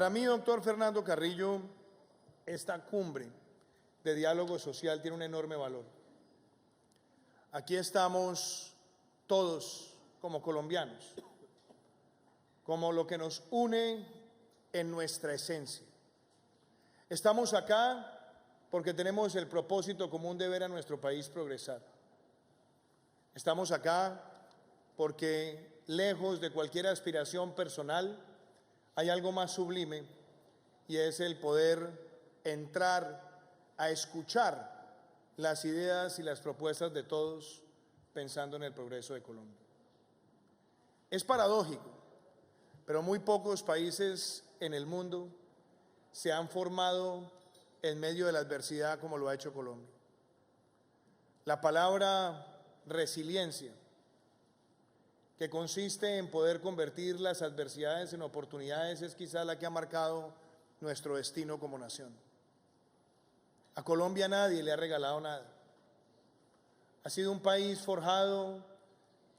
Para mí, doctor Fernando Carrillo, esta cumbre de diálogo social tiene un enorme valor. Aquí estamos todos como colombianos, como lo que nos une en nuestra esencia. Estamos acá porque tenemos el propósito común de ver a nuestro país progresar. Estamos acá porque, lejos de cualquier aspiración personal, hay algo más sublime, y es el poder entrar a escuchar las ideas y las propuestas de todos pensando en el progreso de Colombia. Es paradójico, pero muy pocos países en el mundo se han formado en medio de la adversidad como lo ha hecho Colombia. La palabra resiliencia, que consiste en poder convertir las adversidades en oportunidades, es quizá la que ha marcado nuestro destino como nación. A Colombia nadie le ha regalado nada. Ha sido un país forjado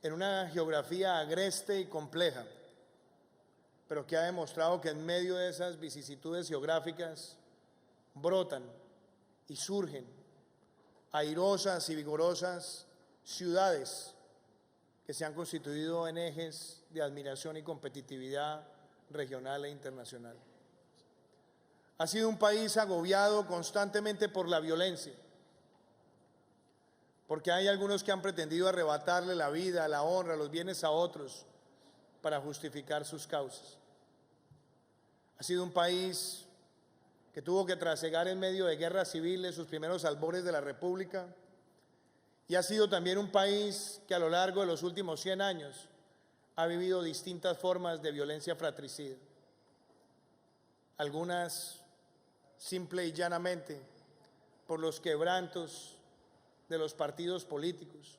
en una geografía agreste y compleja, pero que ha demostrado que en medio de esas vicisitudes geográficas brotan y surgen airosas y vigorosas ciudades que se han constituido en ejes de admiración y competitividad regional e internacional. Ha sido un país agobiado constantemente por la violencia, porque hay algunos que han pretendido arrebatarle la vida, la honra, los bienes a otros para justificar sus causas. Ha sido un país que tuvo que trasegar en medio de guerras civiles sus primeros albores de la República, y ha sido también un país que a lo largo de los últimos 100 años ha vivido distintas formas de violencia fratricida. Algunas simple y llanamente por los quebrantos de los partidos políticos,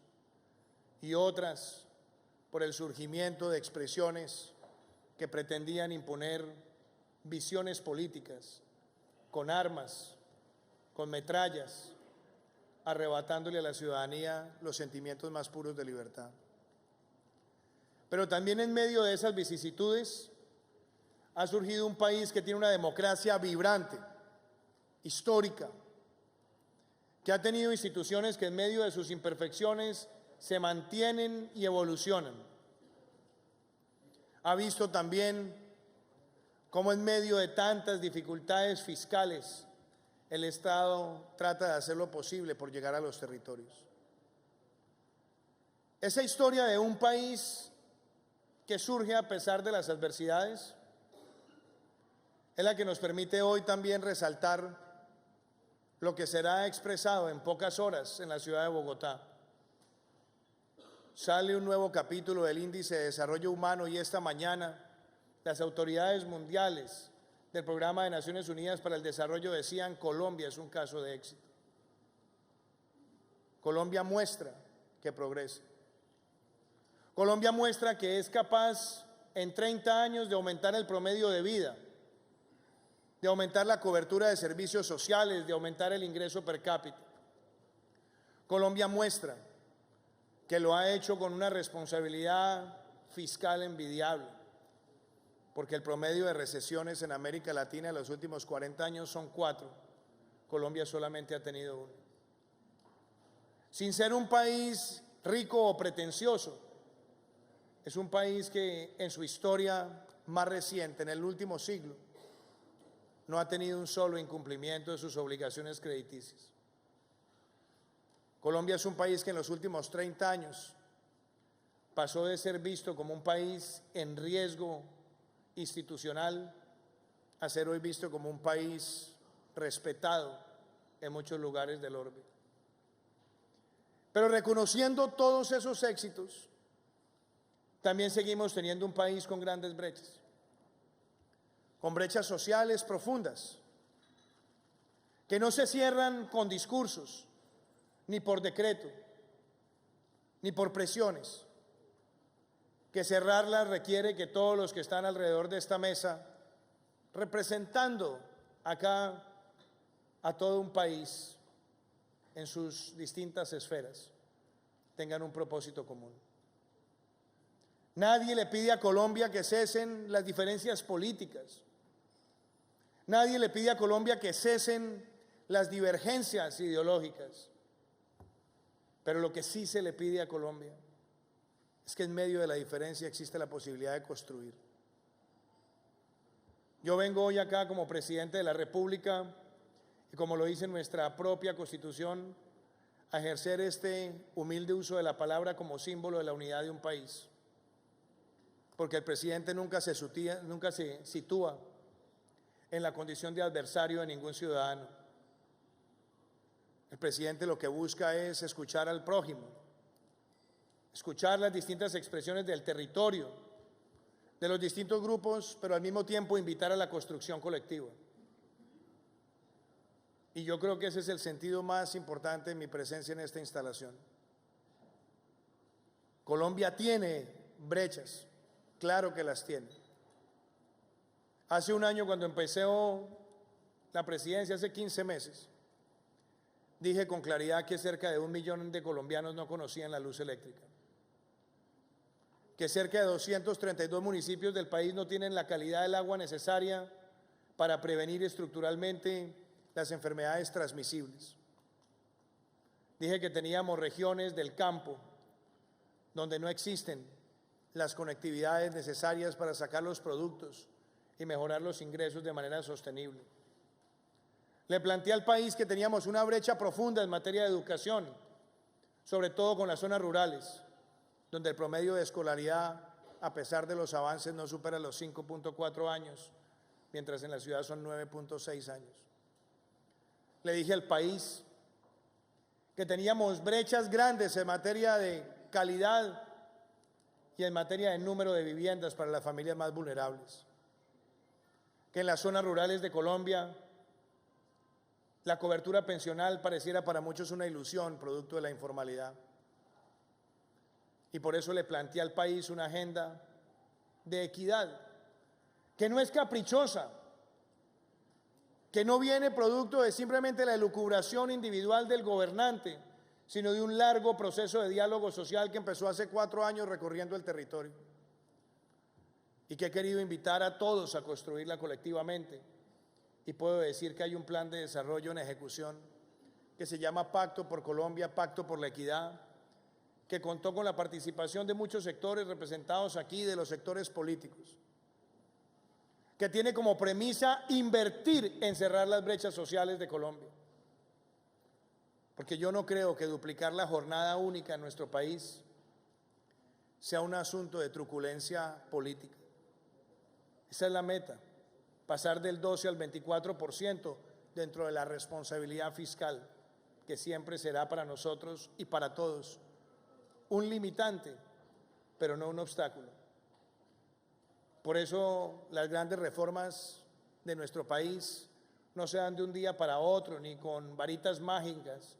y otras por el surgimiento de expresiones que pretendían imponer visiones políticas con armas, con metrallas, arrebatándole a la ciudadanía los sentimientos más puros de libertad. Pero también en medio de esas vicisitudes ha surgido un país que tiene una democracia vibrante, histórica, que ha tenido instituciones que en medio de sus imperfecciones se mantienen y evolucionan. Ha visto también cómo en medio de tantas dificultades fiscales el Estado trata de hacer lo posible por llegar a los territorios. Esa historia de un país que surge a pesar de las adversidades es la que nos permite hoy también resaltar lo que será expresado en pocas horas en la ciudad de Bogotá. Sale un nuevo capítulo del Índice de Desarrollo Humano, y esta mañana las autoridades mundiales del Programa de Naciones Unidas para el Desarrollo decían: Colombia es un caso de éxito. Colombia muestra que progresa. Colombia muestra que es capaz en 30 años de aumentar el promedio de vida, de aumentar la cobertura de servicios sociales, de aumentar el ingreso per cápita. Colombia muestra que lo ha hecho con una responsabilidad fiscal envidiable, porque el promedio de recesiones en América Latina en los últimos 40 años son 4. Colombia solamente ha tenido 1. Sin ser un país rico o pretencioso, es un país que en su historia más reciente, en el último siglo, no ha tenido un solo incumplimiento de sus obligaciones crediticias. Colombia es un país que en los últimos 30 años pasó de ser visto como un país en riesgo institucional a ser hoy visto como un país respetado en muchos lugares del orbe. Pero reconociendo todos esos éxitos, también seguimos teniendo un país con grandes brechas, con brechas sociales profundas, que no se cierran con discursos, ni por decreto, ni por presiones, que cerrarlas requiere que todos los que están alrededor de esta mesa, representando acá a todo un país en sus distintas esferas, tengan un propósito común. Nadie le pide a Colombia que cesen las diferencias políticas, Nadie le pide a Colombia que cesen las divergencias ideológicas, pero lo que sí se le pide a Colombia es que en medio de la diferencia existe la posibilidad de construir. Yo vengo hoy acá como presidente de la República y, como lo dice nuestra propia Constitución, a ejercer este humilde uso de la palabra como símbolo de la unidad de un país. Porque el presidente nunca se sitúa en la condición de adversario de ningún ciudadano. El presidente lo que busca es escuchar al prójimo, escuchar las distintas expresiones del territorio, de los distintos grupos, pero al mismo tiempo invitar a la construcción colectiva. Y yo creo que ese es el sentido más importante de mi presencia en esta instalación. Colombia tiene brechas, claro que las tiene. Hace un año, cuando empecé la presidencia, hace 15 meses, dije con claridad que cerca de 1 millón de colombianos no conocían la luz eléctrica, que cerca de 232 municipios del país no tienen la calidad del agua necesaria para prevenir estructuralmente las enfermedades transmisibles. Dije que teníamos regiones del campo donde no existen las conectividades necesarias para sacar los productos y mejorar los ingresos de manera sostenible. Le planteé al país que teníamos una brecha profunda en materia de educación, sobre todo con las zonas rurales, donde el promedio de escolaridad, a pesar de los avances, no supera los 5.4 años, mientras en la ciudad son 9.6 años. Le dije al país que teníamos brechas grandes en materia de calidad y en materia de número de viviendas para las familias más vulnerables, que en las zonas rurales de Colombia la cobertura pensional pareciera para muchos una ilusión producto de la informalidad. Y por eso le planteé al país una agenda de equidad, que no es caprichosa, que no viene producto de simplemente la elucubración individual del gobernante, sino de un largo proceso de diálogo social que empezó hace 4 años recorriendo el territorio y que he querido invitar a todos a construirla colectivamente. Y puedo decir que hay un plan de desarrollo en ejecución que se llama Pacto por Colombia, Pacto por la Equidad, que contó con la participación de muchos sectores representados aquí, de los sectores políticos, que tiene como premisa invertir en cerrar las brechas sociales de Colombia. Porque yo no creo que duplicar la jornada única en nuestro país sea un asunto de truculencia política. Esa es la meta, pasar del 12 al 24% dentro de la responsabilidad fiscal, que siempre será para nosotros y para todos un limitante, pero no un obstáculo. Por eso las grandes reformas de nuestro país no se dan de un día para otro, ni con varitas mágicas,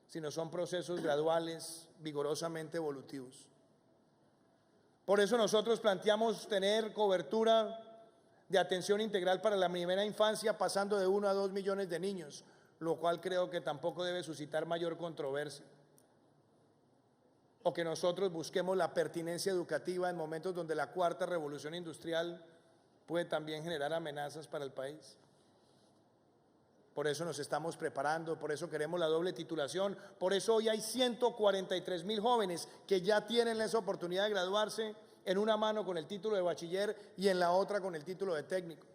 sino son procesos graduales, vigorosamente evolutivos. Por eso nosotros planteamos tener cobertura de atención integral para la primera infancia, pasando de 1 a 2 millones de niños, lo cual creo que tampoco debe suscitar mayor controversia. O que nosotros busquemos la pertinencia educativa en momentos donde la cuarta revolución industrial puede también generar amenazas para el país. Por eso nos estamos preparando, por eso queremos la doble titulación, por eso hoy hay 143.000 jóvenes que ya tienen esa oportunidad de graduarse en una mano con el título de bachiller y en la otra con el título de técnico.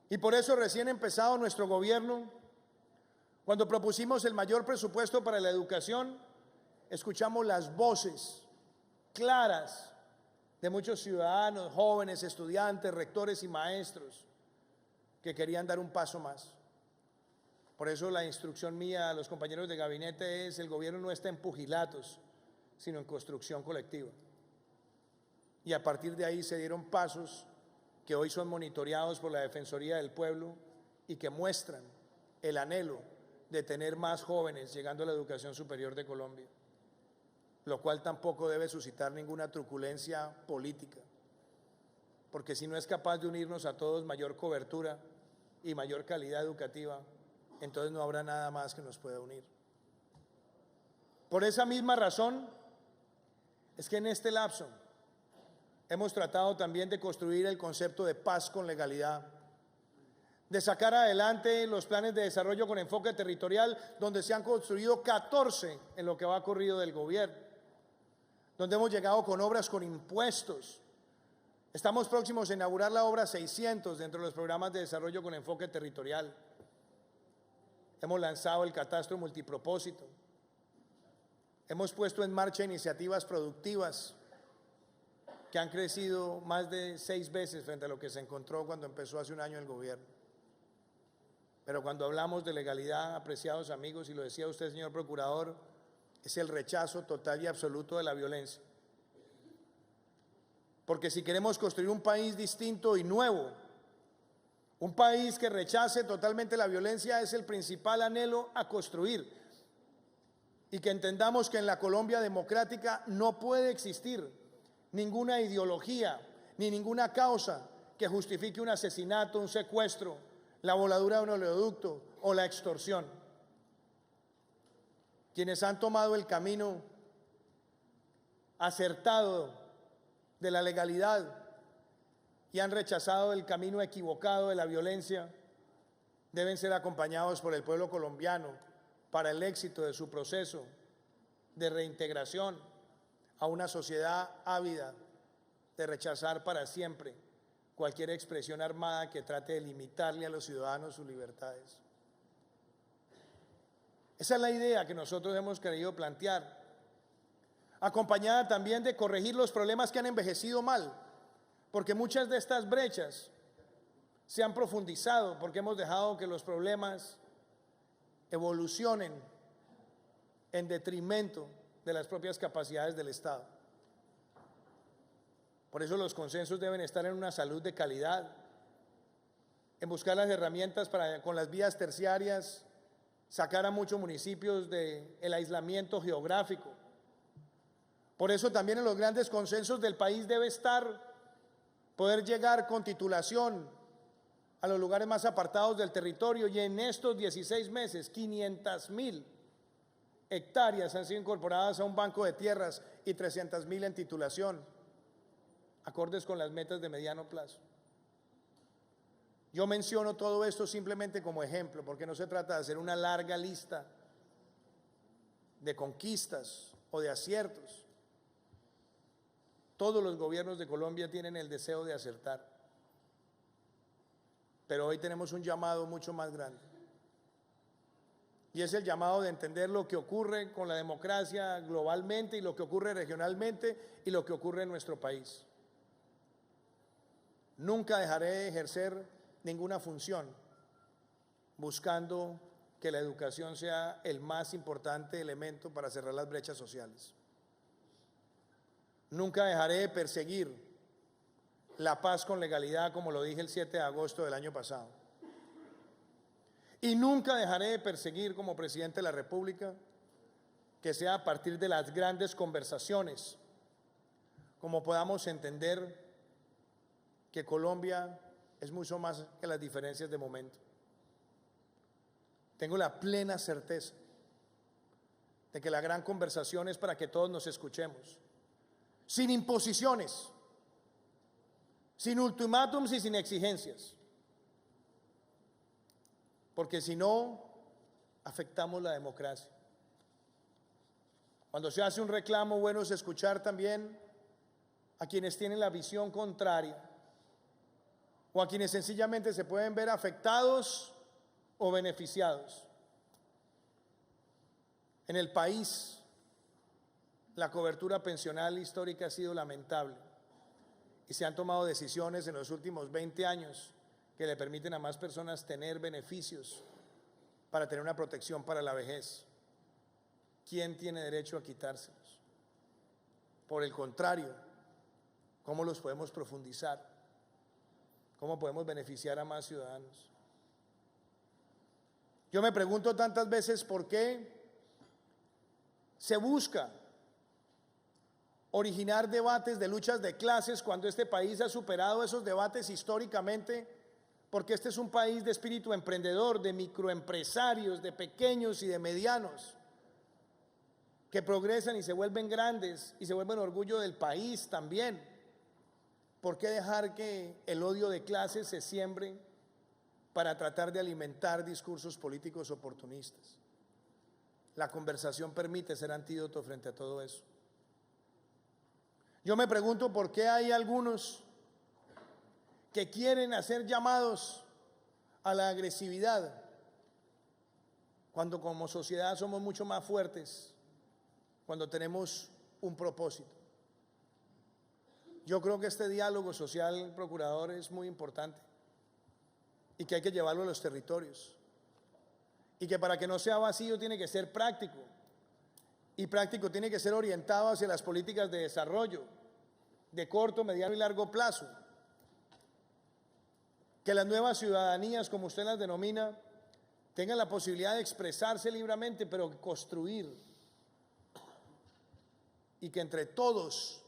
Y por eso recién empezado nuestro gobierno, cuando propusimos el mayor presupuesto para la educación, escuchamos las voces claras de muchos ciudadanos, jóvenes, estudiantes, rectores y maestros que querían dar un paso más. Por eso la instrucción mía a los compañeros de gabinete es: el gobierno no está en pugilatos, sino en construcción colectiva. Y a partir de ahí se dieron pasos que hoy son monitoreados por la Defensoría del Pueblo y que muestran el anhelo de tener más jóvenes llegando a la educación superior de Colombia, lo cual tampoco debe suscitar ninguna truculencia política, porque si no es capaz de unirnos a todos mayor cobertura y mayor calidad educativa, entonces no habrá nada más que nos pueda unir. Por esa misma razón es que en este lapso hemos tratado también de construir el concepto de paz con legalidad, de sacar adelante los planes de desarrollo con enfoque territorial, donde se han construido 14 en lo que va corrido del gobierno, donde hemos llegado con obras con impuestos. Estamos próximos a inaugurar la obra 600 dentro de los programas de desarrollo con enfoque territorial. Hemos lanzado el catastro multipropósito. Hemos puesto en marcha iniciativas productivas que han crecido más de 6 veces frente a lo que se encontró cuando empezó hace un año el gobierno. Pero cuando hablamos de legalidad, apreciados amigos, y lo decía usted, señor procurador, es el rechazo total y absoluto de la violencia. Porque si queremos construir un país distinto y nuevo, un país que rechace totalmente la violencia, es el principal anhelo a construir. Y que entendamos que en la Colombia democrática no puede existir ninguna ideología ni ninguna causa que justifique un asesinato, un secuestro, la voladura de un oleoducto o la extorsión. Quienes han tomado el camino acertado de la legalidad y han rechazado el camino equivocado de la violencia deben ser acompañados por el pueblo colombiano para el éxito de su proceso de reintegración a una sociedad ávida de rechazar para siempre cualquier expresión armada que trate de limitarle a los ciudadanos sus libertades. Esa es la idea que nosotros hemos querido plantear, acompañada también de corregir los problemas que han envejecido mal, porque muchas de estas brechas se han profundizado, porque hemos dejado que los problemas evolucionen en detrimento de las propias capacidades del Estado. Por eso los consensos deben estar en una salud de calidad, en buscar las herramientas para, con las vías terciarias, sacar a muchos municipios del aislamiento geográfico. Por eso también en los grandes consensos del país debe estar poder llegar con titulación a los lugares más apartados del territorio, y en estos 16 meses 500.000 hectáreas han sido incorporadas a un banco de tierras y 300.000 en titulación, acordes con las metas de mediano plazo. Yo menciono todo esto simplemente como ejemplo, porque no se trata de hacer una larga lista de conquistas o de aciertos. Todos los gobiernos de Colombia tienen el deseo de acertar. Pero hoy tenemos un llamado mucho más grande. Y es el llamado de entender lo que ocurre con la democracia globalmente y lo que ocurre regionalmente y lo que ocurre en nuestro país. Nunca dejaré de ejercer ninguna función buscando que la educación sea el más importante elemento para cerrar las brechas sociales. Nunca dejaré de perseguir la paz con legalidad, como lo dije el 7 de agosto del año pasado. Y nunca dejaré de perseguir como presidente de la República que sea a partir de las grandes conversaciones como podamos entender que Colombia es mucho más que las diferencias de momento. Tengo la plena certeza de que la gran conversación es para que todos nos escuchemos, sin imposiciones, sin ultimátums y sin exigencias, porque si no, afectamos la democracia. Cuando se hace un reclamo, bueno es escuchar también a quienes tienen la visión contraria o a quienes sencillamente se pueden ver afectados o beneficiados. En el país, la cobertura pensional histórica ha sido lamentable y se han tomado decisiones en los últimos 20 años que le permiten a más personas tener beneficios para tener una protección para la vejez. ¿Quién tiene derecho a quitárselos? Por el contrario, ¿cómo los podemos profundizar? ¿Cómo podemos beneficiar a más ciudadanos? Yo me pregunto tantas veces por qué se busca originar debates de luchas de clases cuando este país ha superado esos debates históricamente, porque este es un país de espíritu emprendedor, de microempresarios, de pequeños y de medianos, que progresan y se vuelven grandes y se vuelven orgullo del país también. ¿Por qué dejar que el odio de clases se siembre para tratar de alimentar discursos políticos oportunistas. La conversación permite ser antídoto frente a todo eso. Yo me pregunto por qué hay algunos que quieren hacer llamados a la agresividad, cuando como sociedad somos mucho más fuertes, cuando tenemos un propósito. Yo creo que este diálogo social, procurador, es muy importante y que hay que llevarlo a los territorios. Y que para que no sea vacío tiene que ser práctico. Y práctico tiene que ser orientado hacia las políticas de desarrollo, de corto, mediano y largo plazo. Que las nuevas ciudadanías, como usted las denomina, tengan la posibilidad de expresarse libremente, pero construir. Y que entre todos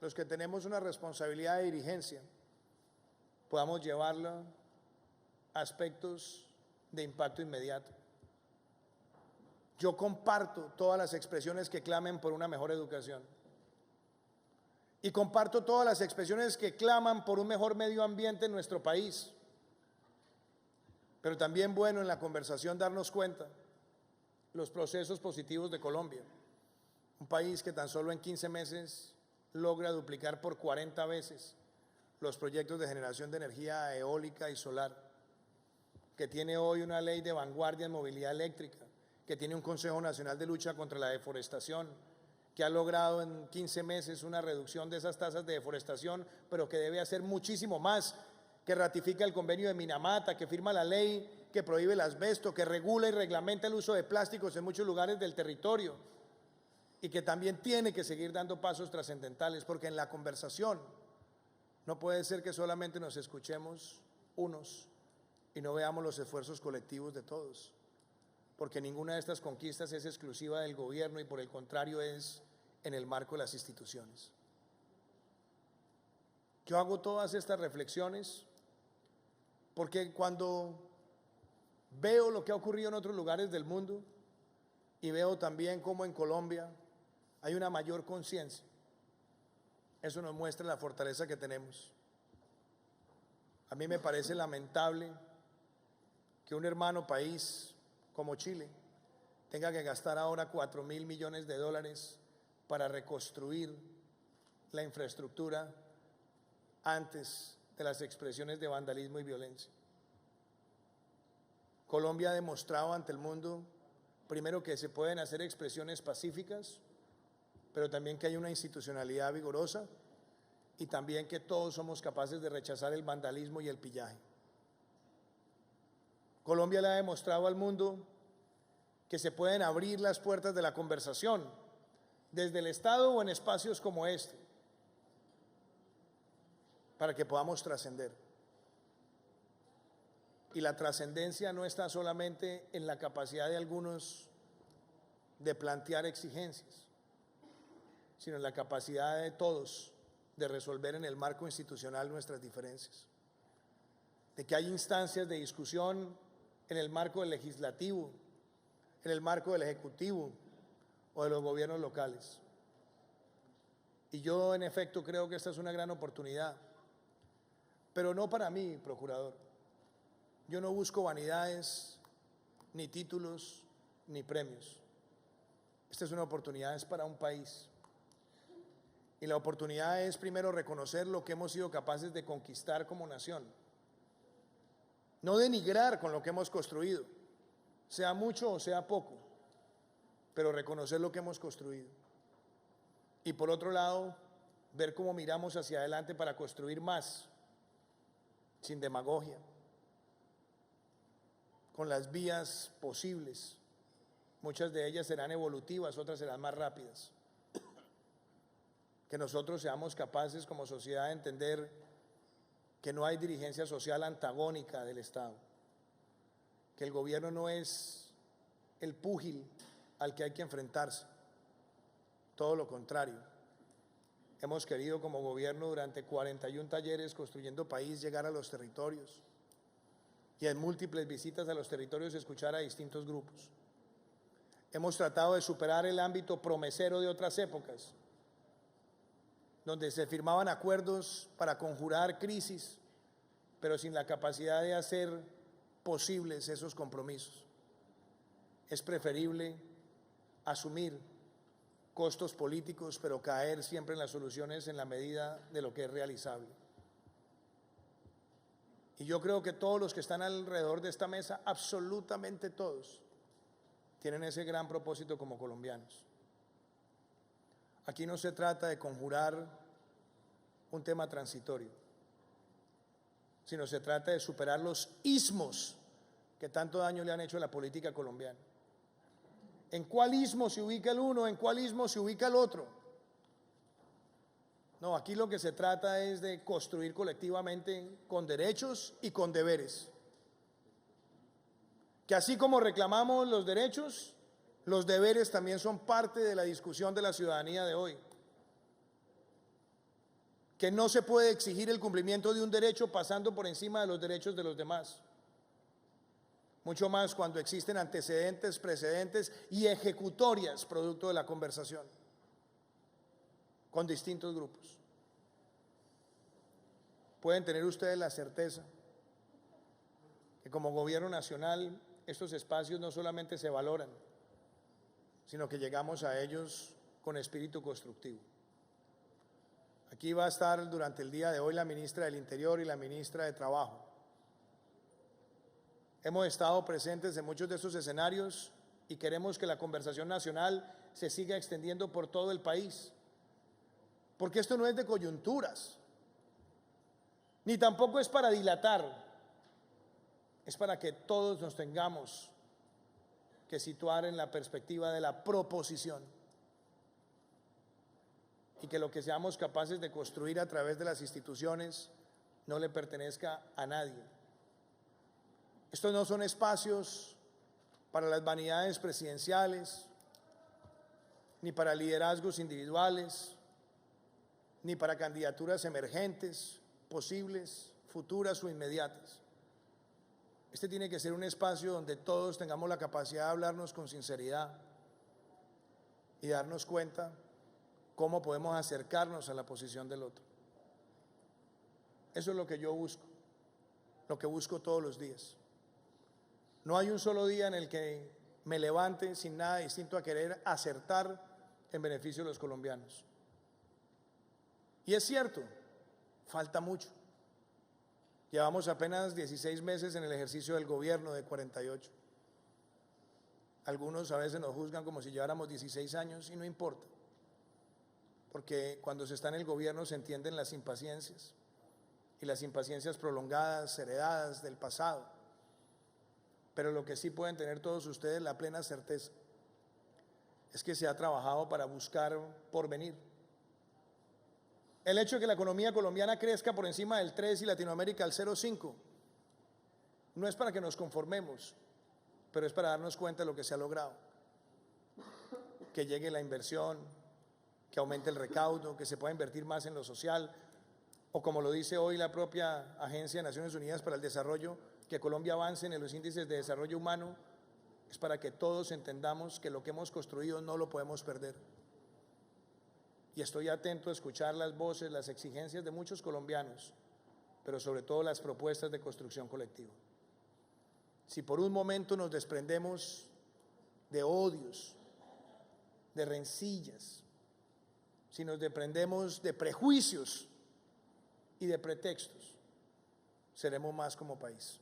los que tenemos una responsabilidad de dirigencia podamos llevarla a aspectos de impacto inmediato. Yo comparto todas las expresiones que clamen por una mejor educación. Y comparto todas las expresiones que claman por un mejor medio ambiente en nuestro país. Pero también bueno en la conversación darnos cuenta los procesos positivos de Colombia. Un país que tan solo en 15 meses logra duplicar por 40 veces los proyectos de generación de energía eólica y solar, que tiene hoy una ley de vanguardia en movilidad eléctrica, que tiene un Consejo Nacional de Lucha contra la Deforestación, que ha logrado en 15 meses una reducción de esas tasas de deforestación, pero que debe hacer muchísimo más, que ratifica el convenio de Minamata, que firma la ley que prohíbe el asbesto, que regula y reglamenta el uso de plásticos en muchos lugares del territorio, y que también tiene que seguir dando pasos trascendentales, porque en la conversación no puede ser que solamente nos escuchemos unos y no veamos los esfuerzos colectivos de todos, porque ninguna de estas conquistas es exclusiva del gobierno y por el contrario es en el marco de las instituciones. Yo hago todas estas reflexiones porque cuando veo lo que ha ocurrido en otros lugares del mundo y veo también cómo en Colombia hay una mayor conciencia, eso nos muestra la fortaleza que tenemos. A mí me parece lamentable que un hermano país como Chile tenga que gastar ahora 4.000 millones de dólares para reconstruir la infraestructura antes de las expresiones de vandalismo y violencia. Colombia ha demostrado ante el mundo, primero, que se pueden hacer expresiones pacíficas, pero también que hay una institucionalidad vigorosa y también que todos somos capaces de rechazar el vandalismo y el pillaje. Colombia le ha demostrado al mundo que se pueden abrir las puertas de la conversación desde el Estado o en espacios como este para que podamos trascender. Y la trascendencia no está solamente en la capacidad de algunos de plantear exigencias, sino en la capacidad de todos de resolver en el marco institucional nuestras diferencias, de que hay instancias de discusión en el marco del legislativo, en el marco del ejecutivo o de los gobiernos locales. Y yo en efecto creo que esta es una gran oportunidad, pero no para mí, procurador. Yo no busco vanidades, ni títulos, ni premios. Esta es una oportunidad, es para un país. Y la oportunidad es primero reconocer lo que hemos sido capaces de conquistar como nación. No denigrar con lo que hemos construido, sea mucho o sea poco, pero reconocer lo que hemos construido. Y por otro lado, ver cómo miramos hacia adelante para construir más, sin demagogia, con las vías posibles. Muchas de ellas serán evolutivas, otras serán más rápidas. Que nosotros seamos capaces como sociedad de entender que no hay dirigencia social antagónica del Estado, que el gobierno no es el púgil al que hay que enfrentarse, todo lo contrario. Hemos querido como gobierno durante 41 talleres construyendo país llegar a los territorios y en múltiples visitas a los territorios escuchar a distintos grupos. Hemos tratado de superar el ámbito promesero de otras épocas, donde se firmaban acuerdos para conjurar crisis, pero sin la capacidad de hacer posibles esos compromisos. Es preferible asumir costos políticos, pero caer siempre en las soluciones en la medida de lo que es realizable. Y yo creo que todos los que están alrededor de esta mesa, absolutamente todos, tienen ese gran propósito como colombianos. Aquí no se trata de conjurar un tema transitorio, sino se trata de superar los ismos que tanto daño le han hecho a la política colombiana. ¿En cuál ismo se ubica el uno? ¿En cuál ismo se ubica el otro? No, aquí lo que se trata es de construir colectivamente con derechos y con deberes. Que así como reclamamos los derechos, los deberes también son parte de la discusión de la ciudadanía de hoy. Que no se puede exigir el cumplimiento de un derecho pasando por encima de los derechos de los demás. Mucho más cuando existen antecedentes, precedentes y ejecutorias producto de la conversación con distintos grupos. Pueden tener ustedes la certeza que como gobierno nacional estos espacios no solamente se valoran, sino que llegamos a ellos con espíritu constructivo. Aquí va a estar durante el día de hoy la ministra del Interior y la ministra de Trabajo. Hemos estado presentes en muchos de estos escenarios y queremos que la conversación nacional se siga extendiendo por todo el país, porque esto no es de coyunturas, ni tampoco es para dilatar, es para que todos nos tengamos que situar en la perspectiva de la proposición y que lo que seamos capaces de construir a través de las instituciones no le pertenezca a nadie. Estos no son espacios para las vanidades presidenciales, ni para liderazgos individuales, ni para candidaturas emergentes, posibles, futuras o inmediatas. Este tiene que ser un espacio donde todos tengamos la capacidad de hablarnos con sinceridad y darnos cuenta cómo podemos acercarnos a la posición del otro. Eso es lo que yo busco, lo que busco todos los días. No hay un solo día en el que me levante sin nada distinto a querer acertar en beneficio de los colombianos. Y es cierto, falta mucho. Llevamos apenas 16 meses en el ejercicio del gobierno de 48. Algunos a veces nos juzgan como si lleváramos 16 años y no importa, porque cuando se está en el gobierno se entienden las impaciencias y las impaciencias prolongadas, heredadas del pasado. Pero lo que sí pueden tener todos ustedes la plena certeza es que se ha trabajado para buscar porvenir. El hecho de que la economía colombiana crezca por encima del 3 y Latinoamérica al 0,5 no es para que nos conformemos, pero es para darnos cuenta de lo que se ha logrado. Que llegue la inversión, que aumente el recaudo, que se pueda invertir más en lo social, o como lo dice hoy la propia Agencia de Naciones Unidas para el Desarrollo, que Colombia avance en los índices de desarrollo humano, es para que todos entendamos que lo que hemos construido no lo podemos perder. Y estoy atento a escuchar las voces, las exigencias de muchos colombianos, pero sobre todo las propuestas de construcción colectiva. Si por un momento nos desprendemos de odios, de rencillas, si nos desprendemos de prejuicios y de pretextos, seremos más como país.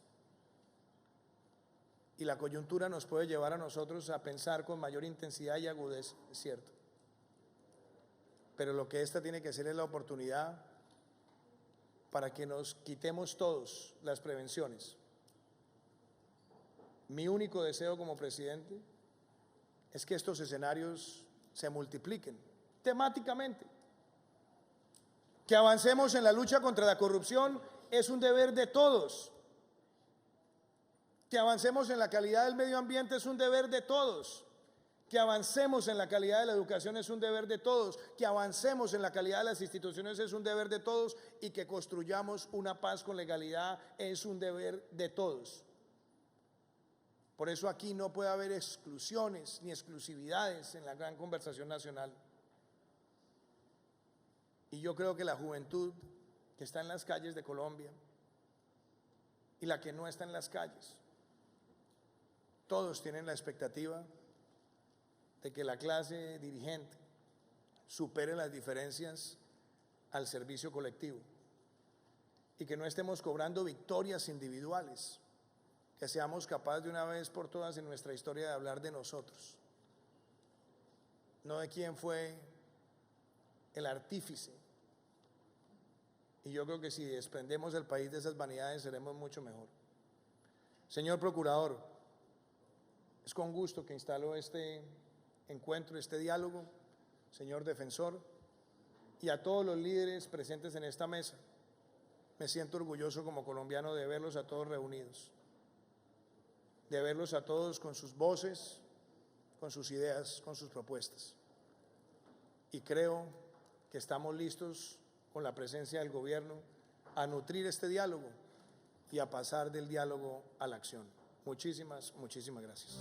Y la coyuntura nos puede llevar a nosotros a pensar con mayor intensidad y agudeza, es cierto. Pero lo que esta tiene que ser es la oportunidad para que nos quitemos todos las prevenciones. Mi único deseo como presidente es que estos escenarios se multipliquen temáticamente. Que avancemos en la lucha contra la corrupción es un deber de todos. Que avancemos en la calidad del medio ambiente es un deber de todos. Que avancemos en la calidad de la educación es un deber de todos. Que avancemos en la calidad de las instituciones es un deber de todos. Y que construyamos una paz con legalidad es un deber de todos. Por eso aquí no puede haber exclusiones ni exclusividades en la gran conversación nacional. Y yo creo que la juventud que está en las calles de Colombia y la que no está en las calles todos tienen la expectativa de que la clase dirigente supere las diferencias al servicio colectivo y que no estemos cobrando victorias individuales, que seamos capaces de una vez por todas en nuestra historia de hablar de nosotros, no de quién fue el artífice. Y yo creo que si desprendemos el país de esas vanidades seremos mucho mejor. Señor Procurador, es con gusto que instalo este encuentro, este diálogo. Señor Defensor, y a todos los líderes presentes en esta mesa, me siento orgulloso como colombiano de verlos a todos reunidos, de verlos a todos con sus voces, con sus ideas, con sus propuestas. Y creo que estamos listos, con la presencia del gobierno, a nutrir este diálogo y a pasar del diálogo a la acción. Muchísimas gracias.